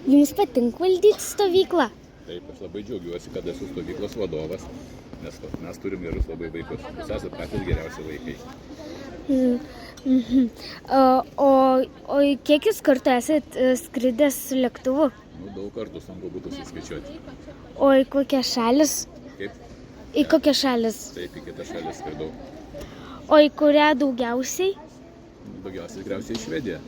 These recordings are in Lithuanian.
Jums patinka valdyti stovyklą? Taip, aš labai džiaugiuosi, kad esu stovyklos vadovas, nes mes turim gerus labai vaikus. Jūs esate patys geriausi vaikai. O kiek jūs kartų esat skridęs su lėktuvu? Daug kartų sunku būtų suskaičiuoti. O į kokią šalis? Kaip? Į kokią šalis? Taip, į kitą šalį skridau. O į kurią daugiausiai? Daugiausiai tikriausiai į Švediją.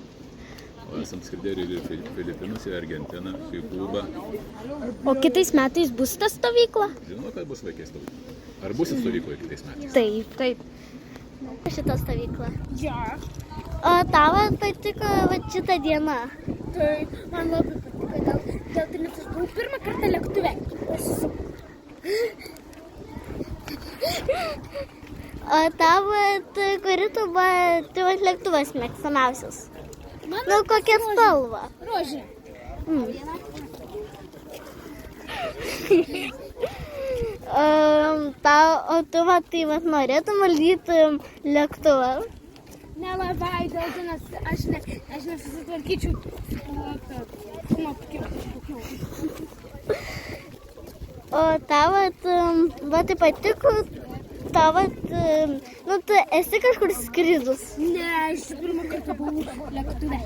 O esam skridę ir į Filipinus, į Argentiną, į Kubą. O kitais metais bus ta stovykla? Žinau, kad bus vaikai stovykla. Ar busit stovykloje kitais metais? Taip. Šitą stovyklą. Jo. O tavo patiko šitą dieną? Taip, man labai patiko, dėl tai nes aš buvau pirmą kartą lėktuve. O tavo, kuri tu lėktuvas mėgstamiausias? Nu, kokia spalva? Rožė. O tu matai, norėtum valdyti lėktuvą? Nelabai, dėl to, nes aš nesusitvarkyčiau. O tavo, tai patiko, tavo, tu esi kažkur skridus? Ne, aš pirmą kartą buvau lėktuve.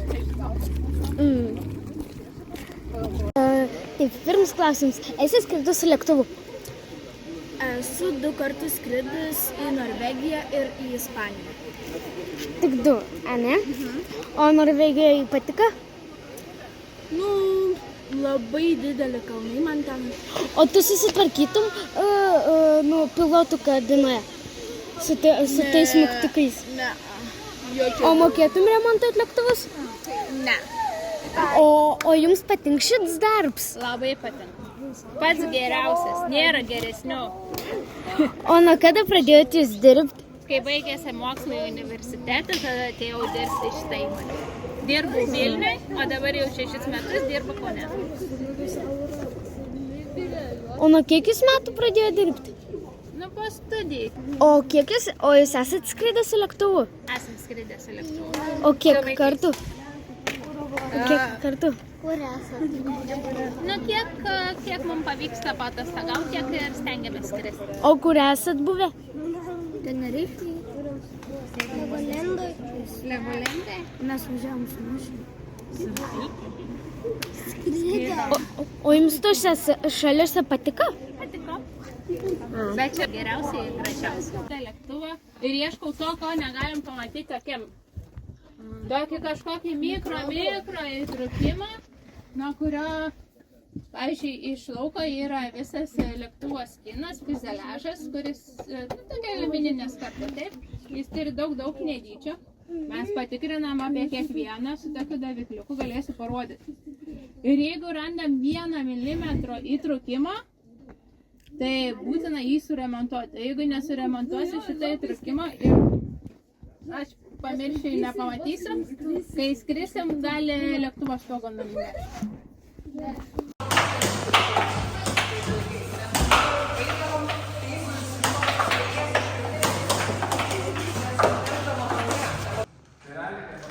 Taip, pirmas klausimas. Esi skridus su lėktuvu? Esu 2 kartus skridus į Norvegiją ir į Ispaniją. Tik 2, ane? O Norvegijai patiko? Nu, labai didelį kalnai man ten. O tu susitvarkytum pilotų kabinoje su tais mygtukais? Ne. O mokėtum remontuoti lėktuvus? Ne. O jums patinka šis darbs? Labai patinka. Pats geriausias, nėra geresnių. O nuo kada pradėjote jūs dirbti? Kai baigėsi mokslai universitetą, tada atėjau dirbti šitą įmonę. Dirbau Vilniuje, o dabar jau 6 metus dirbu Kaune. O nuo kiek jūs metų pradėjote dirbti? Nu, po studijų. O jūs esate skridęs su lėktuvu? Esam skridę su lėktuvu. O kiek kartų? Kur esat? Nu, kiek mums pavyksta patostagauti, tiek ir stengiamės skristi. O kur esat buvę? Tenerifėje. Levolendai. Mes važiavom su mašina. O jums tose šalyse patiko? Patiko. Bet čia geriausiai ir gražiausiai. Lėktuvą ir ieškau to, ko negalim pamatyti tokiam. Tokį kažkokį mikro įtrūkimą, nuo kurio, pavyzdžiui, iš lauko yra visas lėktuvo skinas, fiuzeliažas, kuris, tokia aliumininė skarda, taip, jis turi daug nedydžio. Mes patikrinam apie kiekvieną, su tokiu davikliuku galėsiu parodyti. Ir jeigu randam 1 milimetro įtrūkimą, tai būtina jį suremontuoti. Jeigu nesuremontuosi šitą įtrūkimą ir aš pamiršiu, nepamatysiu, kai skrisim, gali lėktuvo stogo numirti.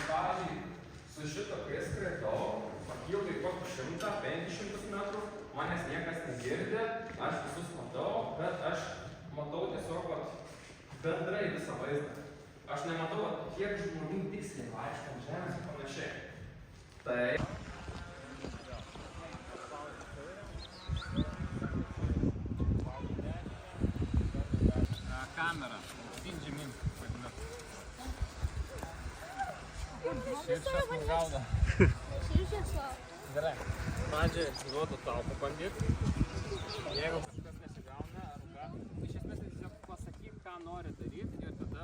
Pavyzdžiui, su šito, kai skraidau, pakylau taip pat 100-500 metrų, manęs niekas negirdė, aš visus matau, bet aš matau tiesiog bendrai visą vaizdą. Aš nematau, kiek žmonių tiksliai vaikšto ant žemės ir panašiai. Tai... Kamera, spindžiamin, vadinasi. Širšės nugauda. Gerai. Pradžiai duodu tau pabandyti. Jeigu kažkas nesigauna, iš esmės tiesiog pasakyk, ką nori daryti ir tada